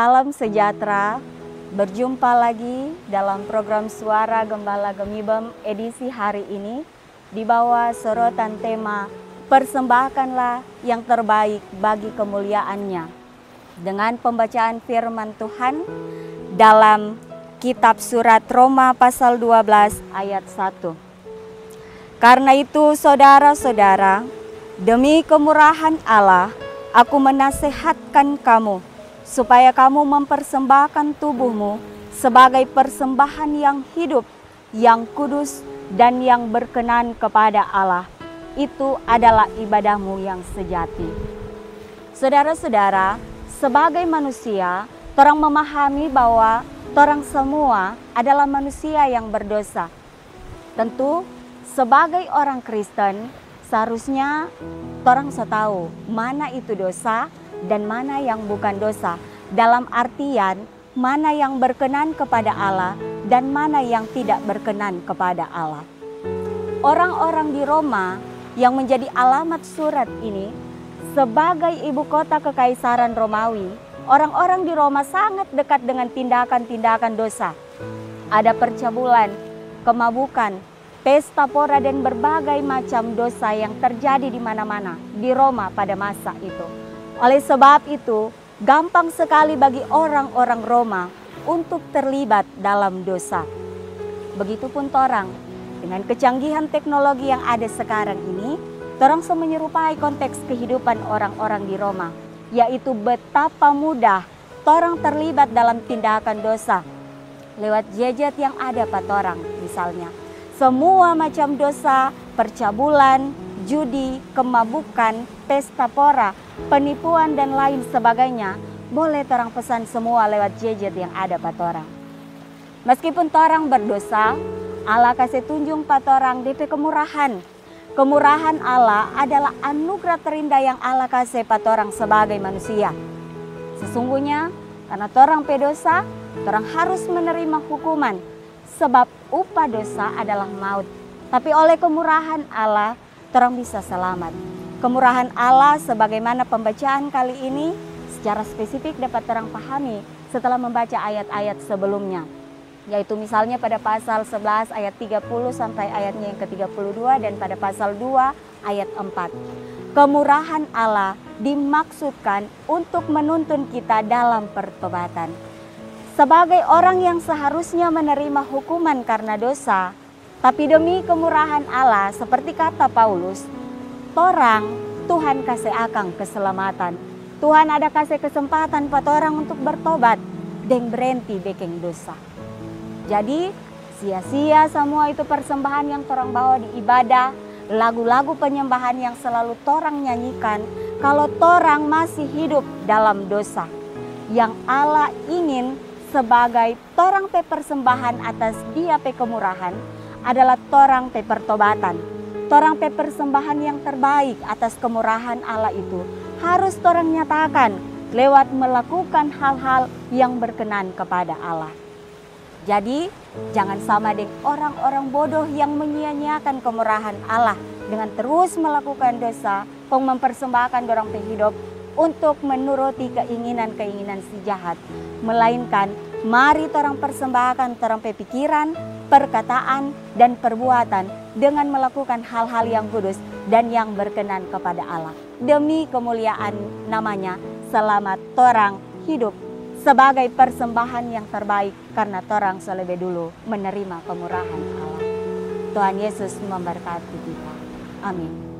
Salam sejahtera, berjumpa lagi dalam program Suara Gembala Gemibem edisi hari ini di bawah sorotan tema Persembahkanlah yang terbaik bagi kemuliaannya, dengan pembacaan firman Tuhan dalam kitab surat Roma pasal 12 ayat 1. Karena itu saudara-saudara, demi kemurahan Allah, aku menasehatkan kamu supaya kamu mempersembahkan tubuhmu sebagai persembahan yang hidup, yang kudus, dan yang berkenan kepada Allah. Itu adalah ibadahmu yang sejati. Saudara-saudara, sebagai manusia, torang memahami bahwa torang semua adalah manusia yang berdosa. Tentu, sebagai orang Kristen, seharusnya torang tahu mana itu dosa dan mana yang bukan dosa. Dalam artian, mana yang berkenan kepada Allah dan mana yang tidak berkenan kepada Allah. Orang-orang di Roma yang menjadi alamat surat ini sebagai ibu kota kekaisaran Romawi, orang-orang di Roma sangat dekat dengan tindakan-tindakan dosa. Ada percabulan, kemabukan, pesta pora dan berbagai macam dosa yang terjadi di mana-mana di Roma pada masa itu. Oleh sebab itu, gampang sekali bagi orang-orang Roma untuk terlibat dalam dosa. Begitupun torang, dengan kecanggihan teknologi yang ada sekarang ini, torang menyerupai konteks kehidupan orang-orang di Roma, yaitu betapa mudah torang terlibat dalam tindakan dosa lewat gadget yang ada pada torang. Misalnya, semua macam dosa, percabulan, judi, kemabukan, pesta pora, penipuan dan lain sebagainya, boleh torang pesan semua lewat gadget yang ada pada torang. Meskipun torang berdosa, Allah kasih tunjung pada torang DP kemurahan. Kemurahan Allah adalah anugerah terindah yang Allah kasih pada torang sebagai manusia. Sesungguhnya, karena torang pedosa, torang harus menerima hukuman. Sebab upah dosa adalah maut. Tapi oleh kemurahan Allah, torang bisa selamat. Kemurahan Allah sebagaimana pembacaan kali ini secara spesifik dapat torang pahami setelah membaca ayat-ayat sebelumnya. Yaitu misalnya pada pasal 11 ayat 30 sampai ayatnya yang ke-32 dan pada pasal 2 ayat 4. Kemurahan Allah dimaksudkan untuk menuntun kita dalam pertobatan. Sebagai orang yang seharusnya menerima hukuman karena dosa, tapi demi kemurahan Allah, seperti kata Paulus, torang Tuhan kasih akang keselamatan. Tuhan ada kasih kesempatan buat orang untuk bertobat dan berhenti bikin dosa. Jadi sia-sia semua itu persembahan yang torang bawa di ibadah, lagu-lagu penyembahan yang selalu torang nyanyikan, kalau torang masih hidup dalam dosa. Yang Allah ingin sebagai torang pe persembahan atas Dia pe kemurahan adalah torang pe pertobatan. Torang pe persembahan yang terbaik atas kemurahan Allah itu harus torang nyatakan lewat melakukan hal-hal yang berkenan kepada Allah. Jadi jangan sama dengan orang-orang bodoh yang menyia-nyiakan kemurahan Allah dengan terus melakukan dosa, mempersembahkan dorang pe hidup untuk menuruti keinginan-keinginan si jahat. Melainkan mari torang persembahkan torang pe pikiran, perkataan, dan perbuatan dengan melakukan hal-hal yang kudus dan yang berkenan kepada Allah. Demi kemuliaan namanya, selamat torang hidup sebagai persembahan yang terbaik karena torang selebih dulu menerima kemurahan Allah. Tuhan Yesus memberkati kita. Amin.